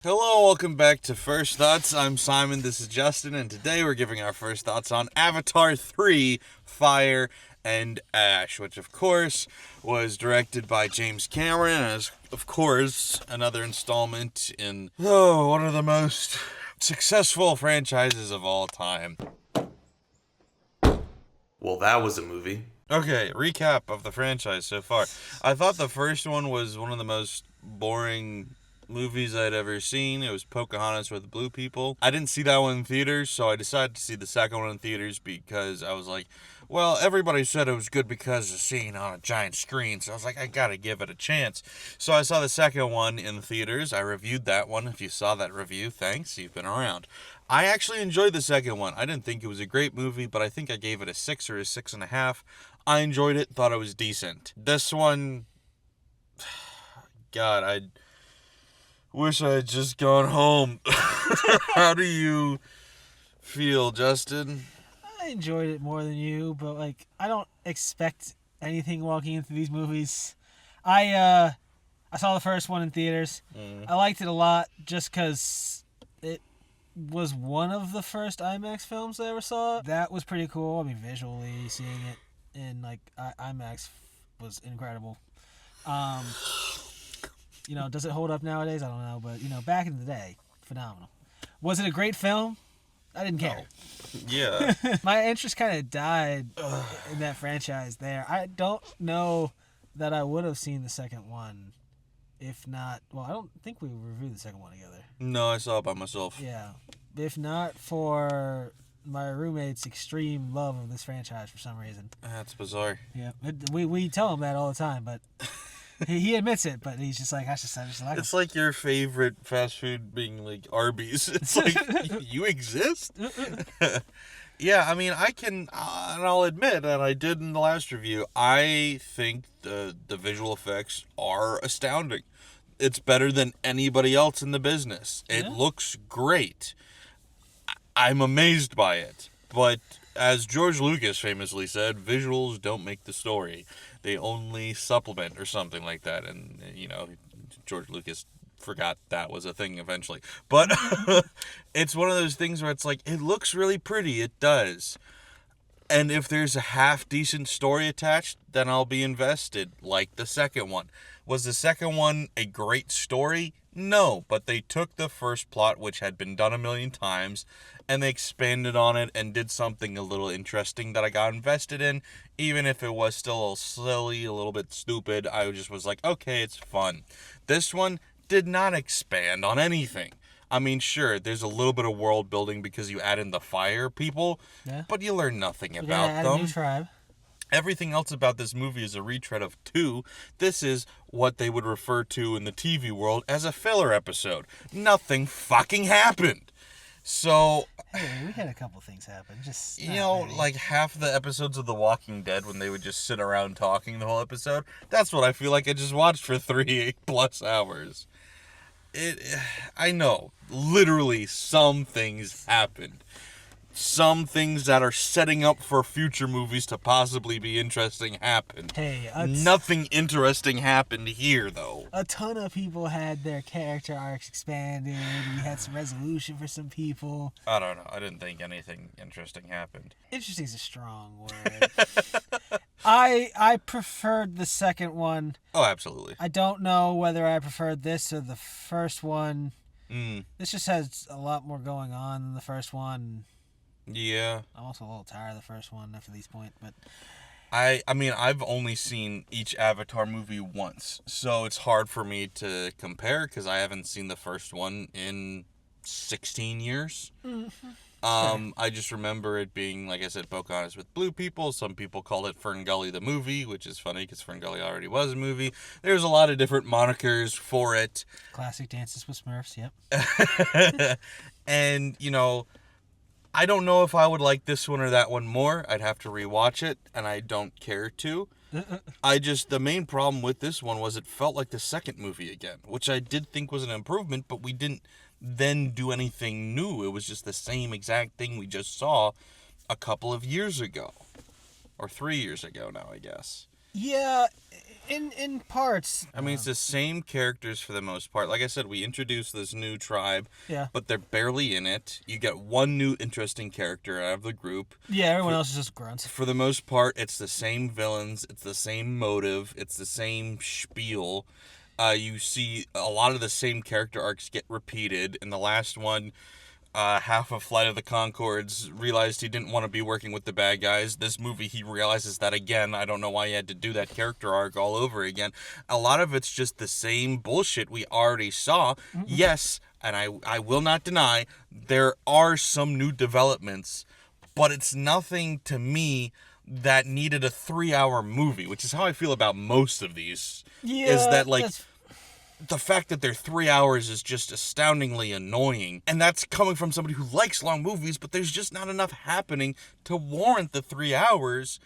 Hello, welcome back to First Thoughts. I'm Simon, this is Justin, and today we're giving our first thoughts on Avatar 3, Fire and Ash, which of course was directed by James Cameron, as of course another installment in, one of the most successful franchises of all time. Well, that was a movie. Okay, recap of the franchise so far. I thought the first one was one of the most boring movies I'd ever seen. It was Pocahontas with blue people. I didn't see that one in theaters, so I decided to see the second one in theaters because I was like, well, everybody said it was good because of seeing on a giant screen, so I was like, I gotta give it a chance. So I saw the second one in the theaters. I reviewed that one. If you saw that review, thanks, you've been around. I actually enjoyed the second one. I didn't think it was a great movie, but I think I gave it a 6 or a 6.5. I enjoyed it, thought it was decent. This one, God, I wish I had just gone home. How do you feel, Justin? I enjoyed it more than you, but I don't expect anything walking into these movies. I saw the first one in theaters. I liked it a lot just because it was one of the first IMAX films I ever saw. That was pretty cool. I mean, visually seeing it in IMAX was incredible. Does it hold up nowadays? I don't know, but back in the day, phenomenal. Was it a great film? I didn't care. Yeah. My interest kind of died in that franchise there. I don't know that I would have seen the second one if not. Well, I don't think we reviewed the second one together. No, I saw it by myself. Yeah. If not for my roommate's extreme love of this franchise for some reason. That's bizarre. Yeah. We tell him that all the time, but he admits it, but he's just like, I just like It's like your favorite fast food being like Arby's. It's like, you exist? Yeah, I mean, and I'll admit, and I did in the last review, I think the visual effects are astounding. It's better than anybody else in the business. It looks great. I'm amazed by it. But as George Lucas famously said, visuals don't make the story. They only supplement or something like that. And, George Lucas forgot that was a thing eventually. But it's one of those things where it's like, it looks really pretty. It does. And if there's a half-decent story attached, then I'll be invested, like the second one. Was the second one a great story? No, but they took the first plot, which had been done a million times, and they expanded on it and did something a little interesting that I got invested in. Even if it was still a little silly, a little bit stupid, I just was like, okay, it's fun. This one did not expand on anything. I mean, sure, there's a little bit of world building because you add in the fire people, but you learn nothing about add them. a new tribe. Everything else about this movie is a retread of 2. This is what they would refer to in the TV world as a filler episode. Nothing fucking happened. So, Hey, we had a couple things happen. Just like half the episodes of The Walking Dead when they would just sit around talking the whole episode, that's what I feel like I just watched for 3+ hours. I know, literally some things happened. Some things that are setting up for future movies to possibly be interesting happened. Hey, Nothing interesting happened here, though. a ton of people had their character arcs expanded. We had some resolution for some people. I don't know. I didn't think anything interesting happened. Interesting is a strong word. I preferred the second one. Oh, absolutely. I don't know whether I preferred this or the first one. This just has a lot more going on than the first one. Yeah. I'm also a little tired of the first one after this point, but I mean, I've only seen each Avatar movie once, so it's hard for me to compare because I haven't seen the first one in 16 years. I just remember it being, like I said, Pocahontas with blue people. Some people call it Ferngully the movie, which is funny because Ferngully already was a movie. There's a lot of different monikers for it. classic Dances with Smurfs, yep. And, I don't know if I would like this one or that one more. I'd have to rewatch it, and I don't care to. The main problem with this one was it felt like the second movie again, which I did think was an improvement, but we didn't then do anything new. It was just the same exact thing we just saw a couple of years ago. Or 3 years ago now, I guess. Yeah, in parts. I mean, it's the same characters for the most part. Like I said, we introduced this new tribe, Yeah. but they're barely in it. You get one new interesting character out of the group. Yeah, everyone else is just grunts. For the most part, it's the same villains, it's the same motive, it's the same spiel. You see a lot of the same character arcs get repeated. In the last one, half of Flight of the Conchords realized he didn't want to be working with the bad guys. This movie, he realizes that again. I don't know why he had to do that character arc all over again. A lot of it's just the same bullshit we already saw. Mm-hmm. Yes, and I will not deny, there are some new developments, but it's nothing to me that needed a 3-hour movie, which is how I feel about most of these. Yeah, is that like... The fact that they're 3 hours is just astoundingly annoying. And that's coming from somebody who likes long movies, but there's just not enough happening to warrant the 3 hours.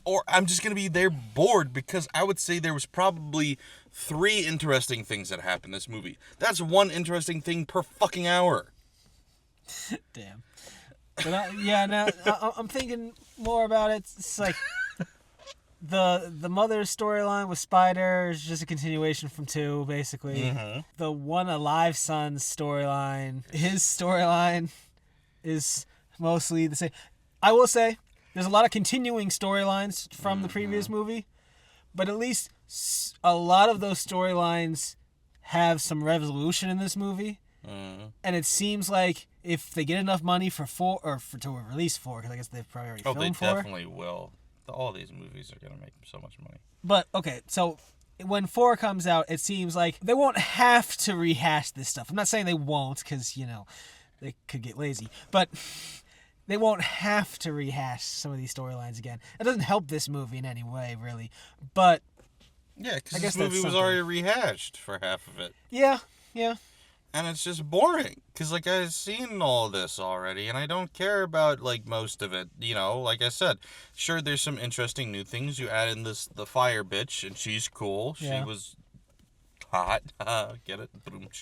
Or I'm just going to be there bored, because I would say there was probably 3 interesting things that happened in this movie. That's 1 interesting thing per fucking hour. Damn. But now I'm thinking more about it. It's like... The mother's storyline with Spider is just a continuation from 2, basically. Mm-hmm. The One Alive Son's storyline, his storyline is mostly the same. I will say, there's a lot of continuing storylines from the previous movie, but at least a lot of those storylines have some resolution in this movie. Mm. And it seems like if they get enough money for 4, or to release 4, because I guess they've probably already filmed 4. Oh, they definitely will. All these movies are going to make so much money. But, okay, so when 4 comes out, it seems like they won't have to rehash this stuff. I'm not saying they won't, because, they could get lazy. But they won't have to rehash some of these storylines again. It doesn't help this movie in any way, really. But... Yeah, because this movie was already rehashed for half of it. Yeah. And it's just boring, because, I've seen all this already, and I don't care about, most of it, like I said. Sure, there's some interesting new things. You add in the fire bitch, and she's cool. Yeah. She was hot. Get it?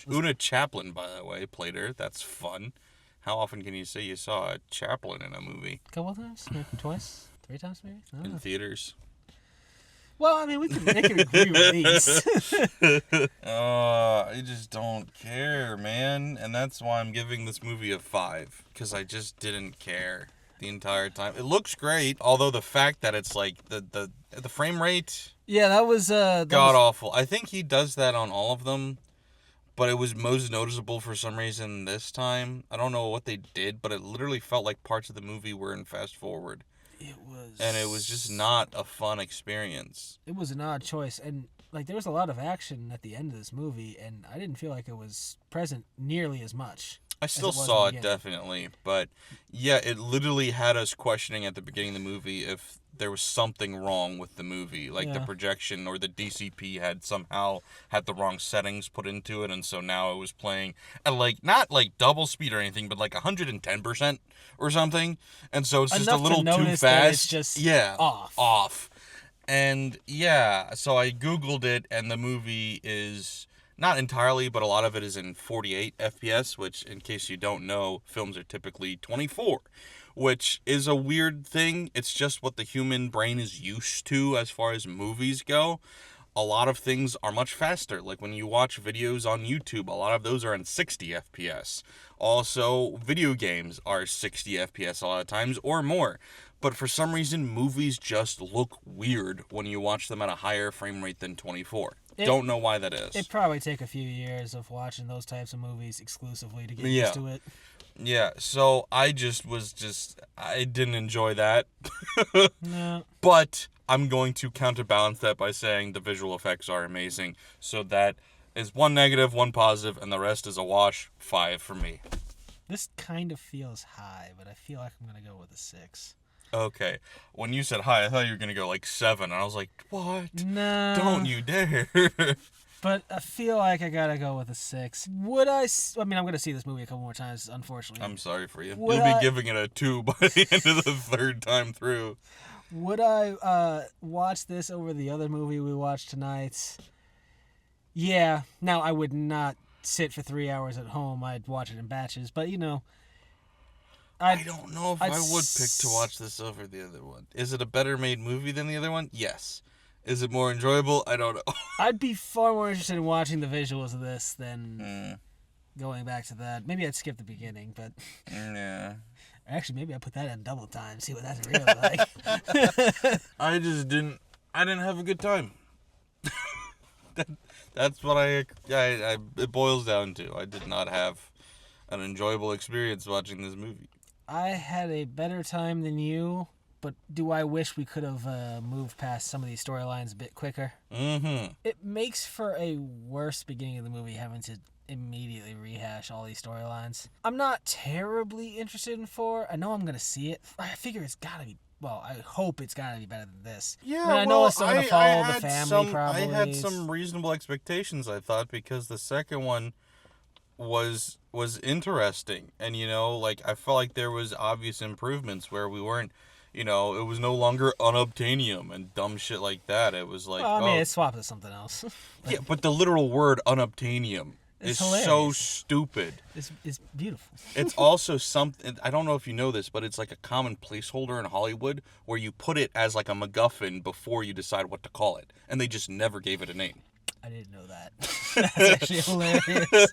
Una Chaplin, by the way, played her. That's fun. How often can you say you saw a Chaplin in a movie? A couple times? Maybe twice? 3 times, maybe? In theaters. Well, I mean, we can make it a re-release. I just don't care, man. And that's why I'm giving this movie a 5. Because I just didn't care the entire time. It looks great, although the fact that it's the frame rate... Yeah, that was... god-awful. I think he does that on all of them, but it was most noticeable for some reason this time. I don't know what they did, but it literally felt like parts of the movie were in fast forward. And it was just not a fun experience. It was an odd choice. And, there was a lot of action at the end of this movie, and I didn't feel like it was present nearly as much. I still saw it, definitely. But, yeah, it literally had us questioning at the beginning of the movie if there was something wrong with the movie. The projection or the DCP had somehow had the wrong settings put into it, and so now it was playing at, not double speed or anything, but 110% or something. And so it's just a little too fast. It's just off. And, yeah, so I Googled it, and the movie is... Not entirely, but a lot of it is in 48 FPS, which, in case you don't know, films are typically 24, which is a weird thing. It's just what the human brain is used to as far as movies go. A lot of things are much faster. When you watch videos on YouTube, a lot of those are in 60 FPS. Also, video games are 60 FPS a lot of times, or more. But for some reason, movies just look weird when you watch them at a higher frame rate than 24. Don't know why that is. It'd probably take a few years of watching those types of movies exclusively to get used to it. Yeah, so I didn't enjoy that. No. But I'm going to counterbalance that by saying the visual effects are amazing. So that is 1 negative, 1 positive, and the rest is a wash. 5 for me. This kind of feels high, but I feel like I'm going to go with a 6. Okay. When you said high, I thought you were going to go 7, and I was like, what? No. Don't you dare. But I feel like I got to go with a 6. Would I... I'm going to see this movie a couple more times, unfortunately. I'm sorry for you. You'll be giving it a 2 by the end of the 3rd time through. Would I watch this over the other movie we watched tonight? Yeah. Now, I would not sit for 3 hours at home. I'd watch it in batches. But, I don't know if I would pick to watch this over the other one. Is it a better made movie than the other one? Yes. Is it more enjoyable? I don't know. I'd be far more interested in watching the visuals of this than going back to that. Maybe I'd skip the beginning, but Yeah. actually maybe I'd put that in double time, see what that's really like. I didn't have a good time. That's what it boils down to. I did not have an enjoyable experience watching this movie. I had a better time than you, but do I wish we could have moved past some of these storylines a bit quicker? Mm-hmm. It makes for a worse beginning of the movie having to immediately rehash all these storylines. I'm not terribly interested in 4. I know I'm going to see it. I figure it's got to be, well, I hope it's got to be better than this. Yeah, I know it's still going to follow the family probably. I had some reasonable expectations, I thought, because the second one was interesting. And, I felt like there was obvious improvements where we weren't, it was no longer unobtainium and dumb shit like that. It was like, it swapped to something else. Yeah, but the literal word unobtainium is hilarious. so stupid. It's beautiful. It's also something, I don't know if you know this, but it's like a common placeholder in Hollywood where you put it as like a MacGuffin before you decide what to call it. And they just never gave it a name. I didn't know that. That's actually hilarious.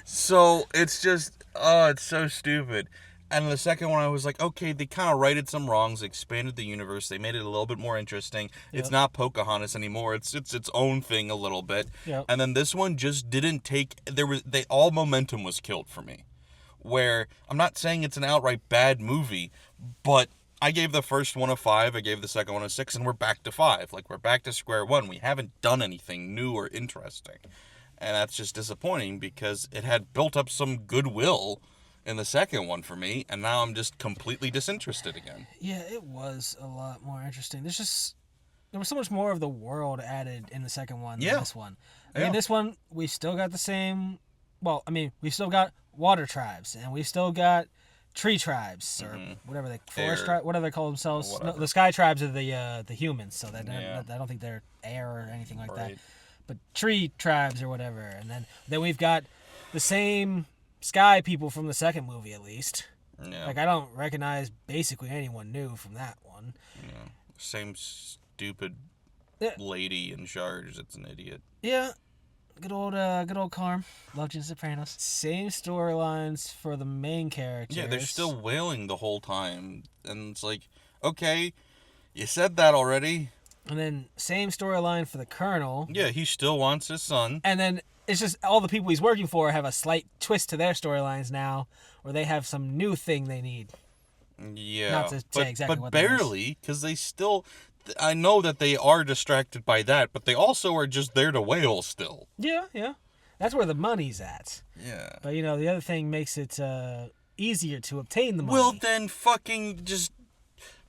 So it's just, it's so stupid. And the second one, I was like, okay, they kind of righted some wrongs, expanded the universe, they made it a little bit more interesting. Yep. It's not Pocahontas anymore; it's its own thing a little bit. Yep. And then this one just didn't take. All momentum was killed for me. Where I'm not saying it's an outright bad movie, but I gave the first one a 5, I gave the second one a 6, and we're back to 5. Like, we're back to square one. We haven't done anything new or interesting, and that's just disappointing because it had built up some goodwill in the second one for me, and now I'm just completely disinterested again. Yeah, it was a lot more interesting. There was so much more of the world added in the second one than this one. I mean, this one, we've still got the same, we've still got water tribes, and we've still got tree tribes, or whatever whatever they call themselves. No, the sky tribes are the humans, so I don't think they're air or anything like that. But tree tribes or whatever, and then we've got the same sky people from the second movie, at least. Yeah. Like, I don't recognize basically anyone new from that one. Yeah. Same stupid lady in charge that's an idiot. Yeah. Good old Carm. Loved you in Sopranos. Same storylines for the main characters. Yeah, they're still wailing the whole time. And it's like, okay, you said that already. And then same storyline for the Colonel. Yeah, he still wants his son. And then it's just all the people he's working for have a slight twist to their storylines now, or they have some new thing they need. Yeah, not to say exactly but what barely, because they still. I know that they are distracted by that, but they also are just there to wail still. Yeah, that's where the money's at. Yeah, but the other thing makes it easier to obtain the money. Well, then fucking just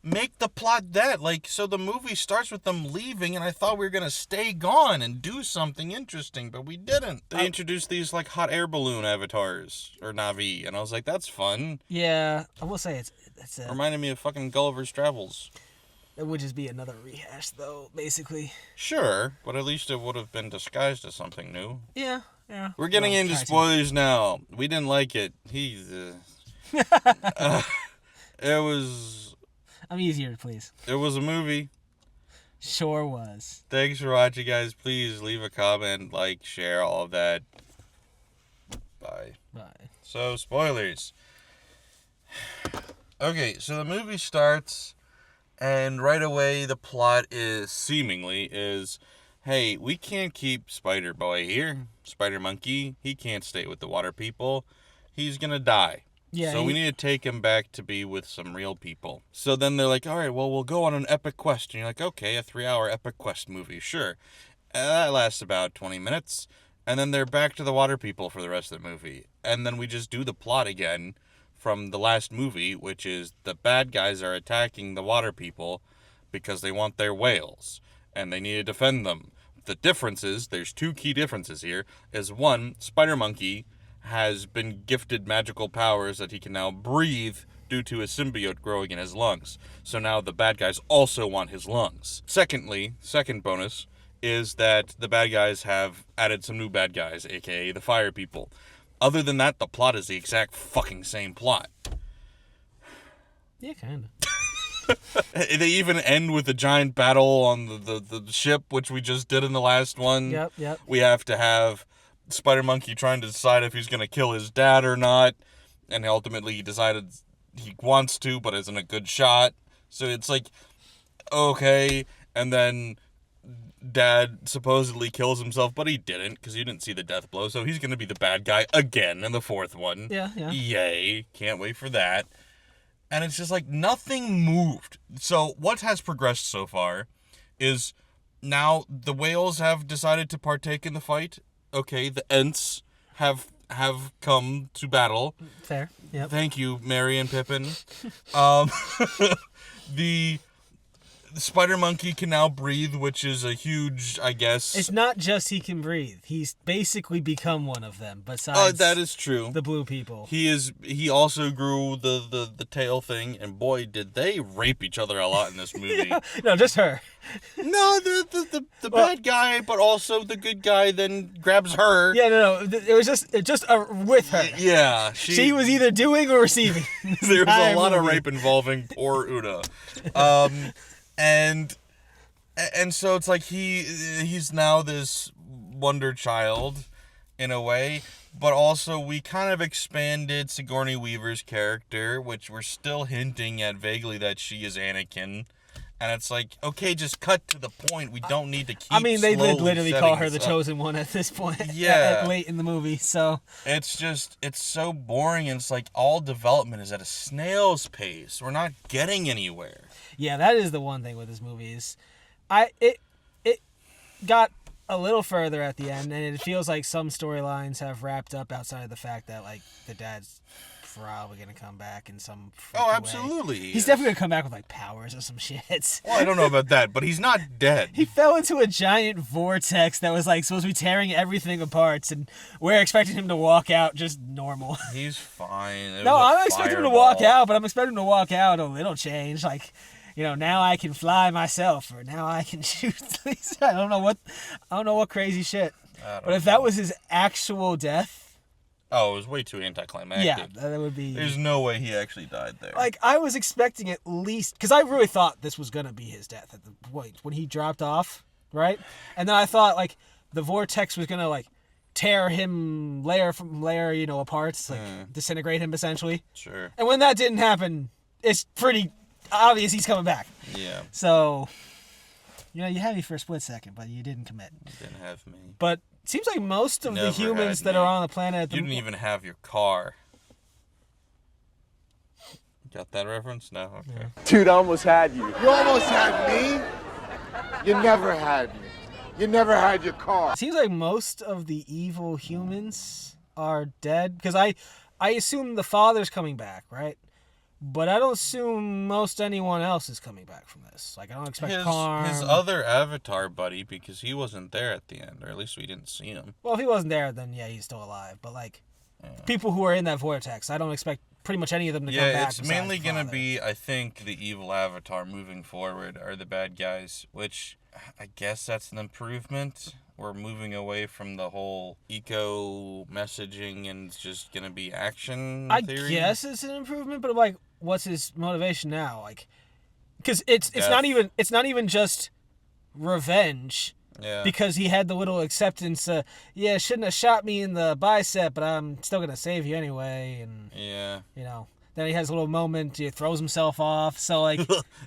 make the plot that, so the movie starts with them leaving, and I thought we were going to stay gone and do something interesting, but we didn't. They introduced these, hot air balloon avatars, or Na'vi, and I was like, that's fun. Yeah, I will say it's reminded me of fucking Gulliver's Travels. It would just be another rehash, though, basically. Sure, but at least it would have been disguised as something new. Yeah. We're getting into spoilers now. We didn't like it. It was... I'm easier to please. It was a movie. Sure was. Thanks for watching, guys. Please leave a comment, share, all of that. Bye. So, spoilers. Okay, so the movie starts, and right away the plot is, hey, we can't keep Spider-Boy here. Spider-Monkey, he can't stay with the water people. He's gonna die. Yeah, so we need to take him back to be with some real people. So then they're like, all right, well, we'll go on an epic quest. And you're like, okay, a 3-hour epic quest movie, sure. And that lasts about 20 minutes. And then they're back to the water people for the rest of the movie. And then we just do the plot again from the last movie, which is the bad guys are attacking the water people because they want their whales. And they need to defend them. The difference is, there's 2 key differences here, is 1, Spider-Monkey has been gifted magical powers that he can now breathe due to a symbiote growing in his lungs. So now the bad guys also want his lungs. Secondly, second bonus, is that the bad guys have added some new bad guys, aka the fire people. Other than that, the plot is the exact fucking same plot. Yeah, kinda. They even end with a giant battle on the ship, which we just did in the last one. Yep. We have to have Spider Monkey trying to decide if he's going to kill his dad or not. And ultimately he decided he wants to, but isn't a good shot. So it's like, okay. And then Dad supposedly kills himself, but he didn't, because he didn't see the death blow. So he's going to be the bad guy again in the fourth one. Yeah. Yay. Can't wait for that. And it's just like nothing moved. So what has progressed so far is now the whales have decided to partake in the fight. Okay, the Ents have come to battle. Fair. Yep. Thank you, Merry and Pippin. The Spider Monkey can now breathe, which is a huge, I guess. It's not just he can breathe. He's basically become one of them. Besides, that is true. the blue people. He also grew the tail thing, and boy, did they rape each other a lot in this movie. No, just her. No, the bad guy, but also the good guy then grabs her. Yeah, no. It was just with her. Yeah, She was either doing or receiving. There was a lot of movie. rape involving poor Una. And so it's like he's now this wonder child in a way, but also we kind of expanded Sigourney Weaver's character, which we're still hinting at vaguely that she is Anakin. And it's like, okay, just cut to the point. We don't need to keep. I mean, they did slowly literally setting call her this the up. chosen one at this point. Yeah. Late in the movie, so. It's so boring, and it's like all development is at a snail's pace. We're not getting anywhere. Yeah, that is the one thing with this movie is, it got a little further at the end, and it feels like some storylines have wrapped up outside of the fact that like the dad's probably gonna come back in some. Oh, way. absolutely. He's definitely gonna come back with like powers or some shit. Well, I don't know about that, but he's not dead. He fell into a giant vortex that was like supposed to be tearing everything apart, and we're expecting him to walk out just normal. He's fine. It No, was a I'm expecting him to walk fireball. out, but I'm expecting him to walk out a little change. Like, now I can fly myself, or now I can shoot things. I don't know what crazy shit. But if that was his actual death, Oh, it was way too anticlimactic. yeah, that would be. There's no way he actually died there. Like, I was expecting at least, because I really thought this was gonna be his death at the point when he dropped off, right? And then I thought like the vortex was gonna like tear him layer from layer, apart, like disintegrate him essentially. Sure. And when that didn't happen, it's pretty obvious he's coming back. Yeah. So, you had me for a split second, but you didn't commit. Didn't have me. But it seems like most of the Never humans had that me. are on the planet at the You didn't even have your car. Got that reference? No? Okay. Dude, I almost had you. You almost had me? You never had me. You never had your car. It seems like most of the evil humans are dead because I assume the father's coming back, right? But I don't assume most anyone else is coming back from this. Like, I don't expect Karn. His other Avatar buddy, because he wasn't there at the end, or at least we didn't see him. Well, if he wasn't there, then yeah, he's still alive. But like, people who are in that vortex, I don't expect pretty much any of them to come back. Yeah, it's besides mainly the gonna father. be, I think, the evil Avatar moving forward are the bad guys, which I guess that's an improvement. We're moving away from the whole eco messaging and it's just gonna be action I theory. guess it's an improvement, but like, what's his motivation now? Like, because it's Death. not even just revenge. Yeah. Because he had the little acceptance. Yeah, shouldn't have shot me in the bicep, but I'm still gonna save you anyway. And Yeah. then he has a little moment. He throws himself off. So like,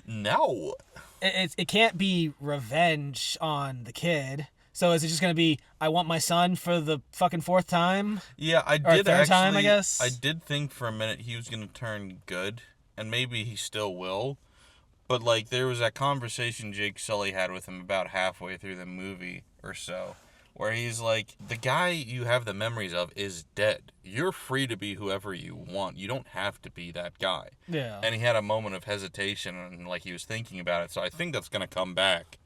No. it can't be revenge on the kid. So is it just gonna be I want my son for the fucking fourth time? Yeah, I Or did third actually. time, I guess? I did think for a minute he was gonna turn good, and maybe he still will. But like, there was that conversation Jake Sully had with him about halfway through the movie or so, where he's like, the guy you have the memories of is dead. You're free to be whoever you want. You don't have to be that guy. Yeah. And he had a moment of hesitation and like he was thinking about it. So I think that's gonna come back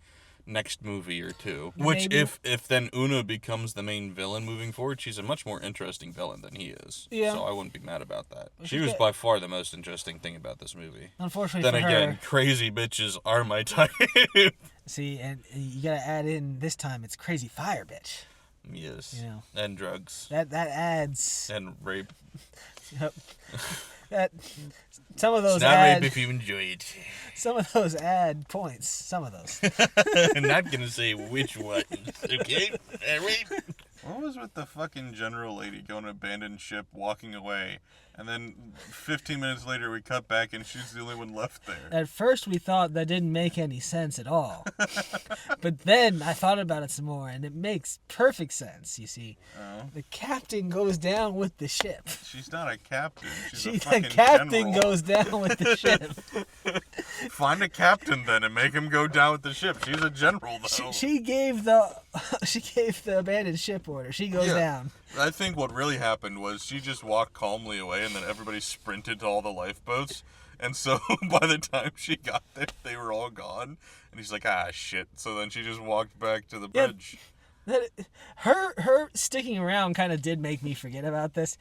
next movie or two. Which Maybe. if then Una becomes the main villain moving forward, she's a much more interesting villain than he is. Yeah. So I wouldn't be mad about that. Well, She she's was got- by far the most interesting thing about this movie. Unfortunately Then for again, her, crazy bitches are my type. see, and you gotta add in this time it's crazy fire bitch. Yes. You know. And drugs. That adds. And rape. Yep. That some of It's those not add rape if you enjoy it. some of those add points. Some of those. I'm not gonna say which ones, okay? Rape. What was with the fucking general lady going to abandoned ship, walking away, and then 15 minutes later we cut back and she's the only one left there? At first, we thought that didn't make any sense at all. But then I thought about it some more, and it makes perfect sense, you see. Oh. The captain goes down with the ship. She's not a captain. She's a The fucking captain general. goes down with the ship. Find a captain then and make him go down with the ship. She's a general though. She gave the abandoned ship order. She goes Yeah. down. I think what really happened was she just walked calmly away and then everybody sprinted to all the lifeboats. And so by the time she got there, they were all gone. And he's like, ah, shit. So then she just walked back to the Yeah. bridge. Her sticking around kind of did make me forget about this.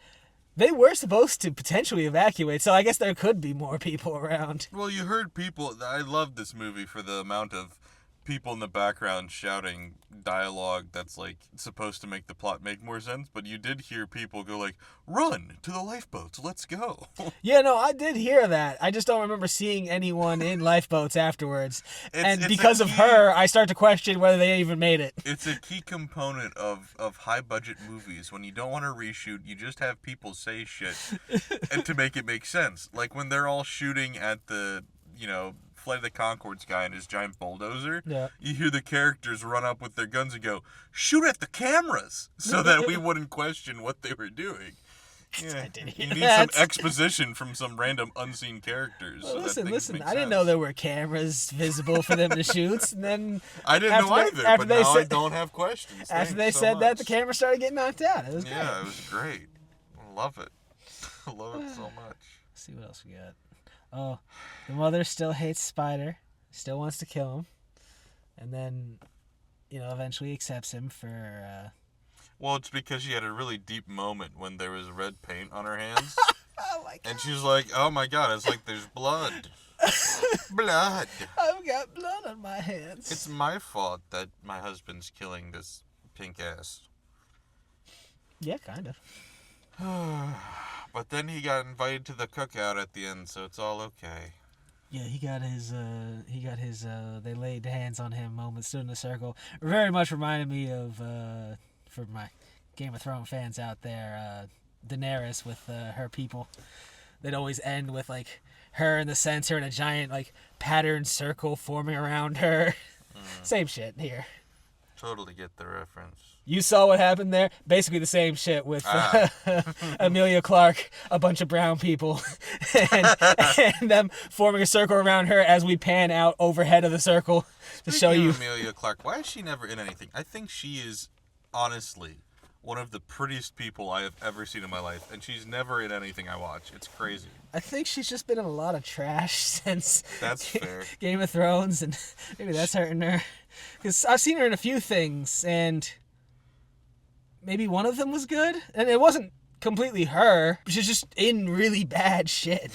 They were supposed to potentially evacuate, so I guess there could be more people around. Well, you heard people. I love this movie for the amount of people in the background shouting dialogue that's like supposed to make the plot make more sense, but you did hear people go like, "Run to the lifeboats, let's go." Yeah, no, I did hear that. I just don't remember seeing anyone in lifeboats afterwards. And it's a because of key- her, I start to question whether they even made it. It's a key component of high budget movies. When you don't want to reshoot, you just have people say shit and to make it make sense. Like when they're all shooting at the, Flight of the Conchords guy and his giant bulldozer, Yeah. you hear the characters run up with their guns and go, "Shoot at the cameras," so that we wouldn't question what they were doing. Yeah, I did you hear need that. some exposition from some random unseen characters. Well, so that things listen. make I didn't sense. know there were cameras visible for them to shoot. And then I didn't after know they- either, after but they now I said- don't have questions. after they Thanks so said that, the much. camera started getting knocked out. It was great. Yeah, it was great. I love it. I love it so much. Let's see what else we got. Oh, the mother still hates Spider, still wants to kill him, and then, eventually accepts him for. Well, it's because she had a really deep moment when there was red paint on her hands. Oh my god! And she's like, "Oh my god, it's like there's blood. Blood. I've got blood on my hands. It's my fault that my husband's killing this pink ass." Yeah, kind of. But then he got invited to the cookout at the end, so it's all okay. Yeah, he got his, they laid hands on him moment, stood in a circle. Very much reminded me of, for my Game of Thrones fans out there, Daenerys with her people. They'd always end with, like, her in the center and a giant, like, patterned circle forming around her. Same shit here. Totally get the reference. You saw what happened there? Basically the same shit with Ah. Amelia Clark, a bunch of brown people, and them forming a circle around her as we pan out overhead of the circle to show Speaking you. of Amelia Clark, why is she never in anything? I think she is, honestly, one of the prettiest people I have ever seen in my life, and she's never in anything I watch. It's crazy. I think she's just been in a lot of trash since That's fair. Game of Thrones, and maybe that's hurting her. Because I've seen her in a few things, and maybe one of them was good, and it wasn't completely her. She's just in really bad shit.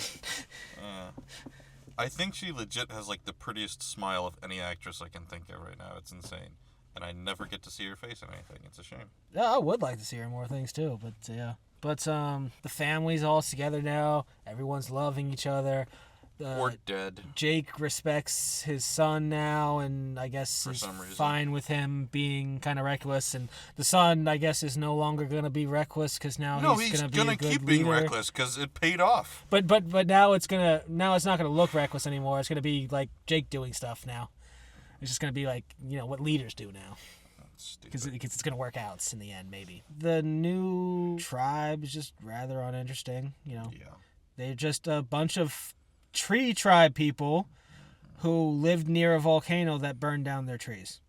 I think she legit has like the prettiest smile of any actress I can think of right now. It's insane. And I never get to see her face in anything. It's a shame. Yeah, I would like to see her in more things too, but yeah. But the family's all together now. Everyone's loving each other. Or dead. Jake respects his son now, and I guess For is some reason. fine with him being kind of reckless. And the son, I guess, is no longer going to be reckless because now No, he's he's going to be a gonna good keep being leader. reckless because it paid off. But now it's not gonna look reckless anymore. It's gonna be like Jake doing stuff now. It's just gonna be like what leaders do now. Because it's gonna work out in the end, maybe. The new tribe is just rather uninteresting. Yeah. They're just a bunch of tree tribe people who lived near a volcano that burned down their trees,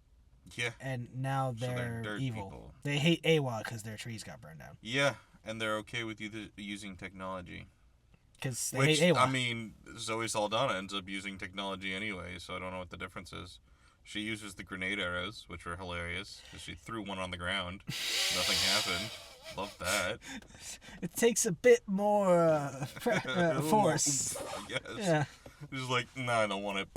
Yeah. and now So they're they're dirt evil. people. They hate Awa because their trees got burned down. Yeah. And they're okay with using technology. Because they Which, hate Awa. I mean, Zoe Saldana ends up using technology anyway, so I don't know what the difference is. She uses the grenade arrows, which were hilarious, because she threw one on the ground. Nothing happened. Love that. It takes a bit more force. Yes. Yeah. Just like, no, I don't want it.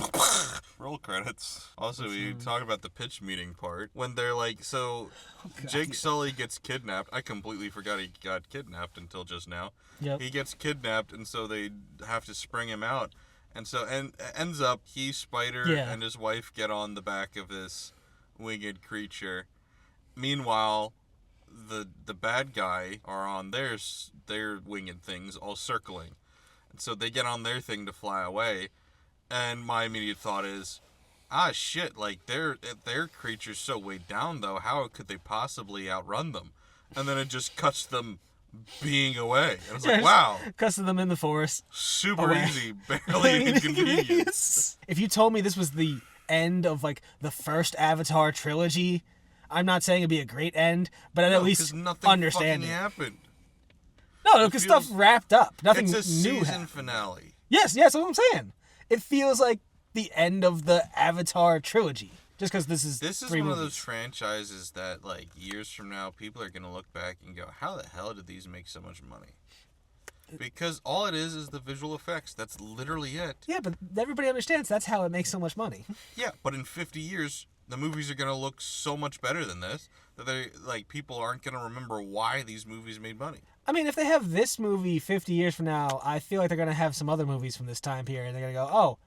Roll credits. Also, we talk about the pitch meeting part when they're like, so Jake Sully gets kidnapped. I completely forgot he got kidnapped until just now. Yep. He gets kidnapped, and so they have to spring him out. And so, ends up, he, Spider, and his wife get on the back of this winged creature. Meanwhile, the bad guy are on their winged things, all circling. And so they get on their thing to fly away. And my immediate thought is, shit, like, their creature's so weighed down, though, how could they possibly outrun them? And then it just cuts them being away. And it's like, wow. Cuts them in the forest. Super easy, barely inconvenient. If you told me this was the end of, like, the first Avatar trilogy, I'm not saying it'd be a great end, but I'd at least understand it. Happened. No, because stuff wrapped up. Nothing it's a new season happened. finale. Yes, that's what I'm saying. It feels like the end of the Avatar trilogy. Just because this is one movies. of those franchises that, like, years from now, people are going to look back and go, how the hell did these make so much money? Because all it is the visual effects. That's literally it. Yeah, but everybody understands that's how it makes so much money. Yeah, but in 50 years, the movies are going to look so much better than this that they like people aren't going to remember why these movies made money. I mean, if they have this movie 50 years from now, I feel like they're going to have some other movies from this time period. They're going to go, oh,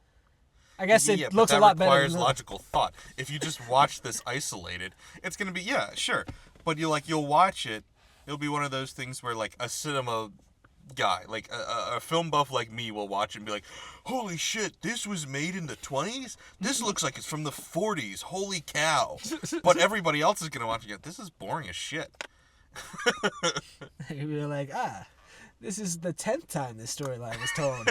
I guess it looks a lot better. That requires than logical thought. If you just watch this isolated, it's going to be, yeah, sure. But you'll watch it. It'll be one of those things where, like, a cinema guy, like a film buff like me, will watch it and be like, holy shit, this was made in the 20s? This looks like it's from the 40s. Holy cow. But everybody else is going to watch it and go, this is boring as shit. You'll be like, this is the 10th time this storyline was told.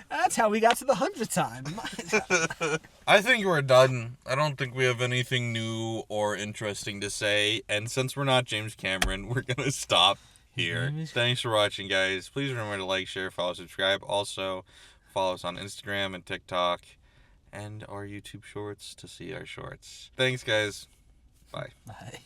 That's how we got to the 100th time. I think we're done. I don't think we have anything new or interesting to say. And since we're not James Cameron, we're going to stop here. Thanks for watching, guys. Please remember to like, share, follow, subscribe. Also, follow us on Instagram and TikTok and our YouTube shorts to see our shorts. Thanks, guys. Bye. Bye.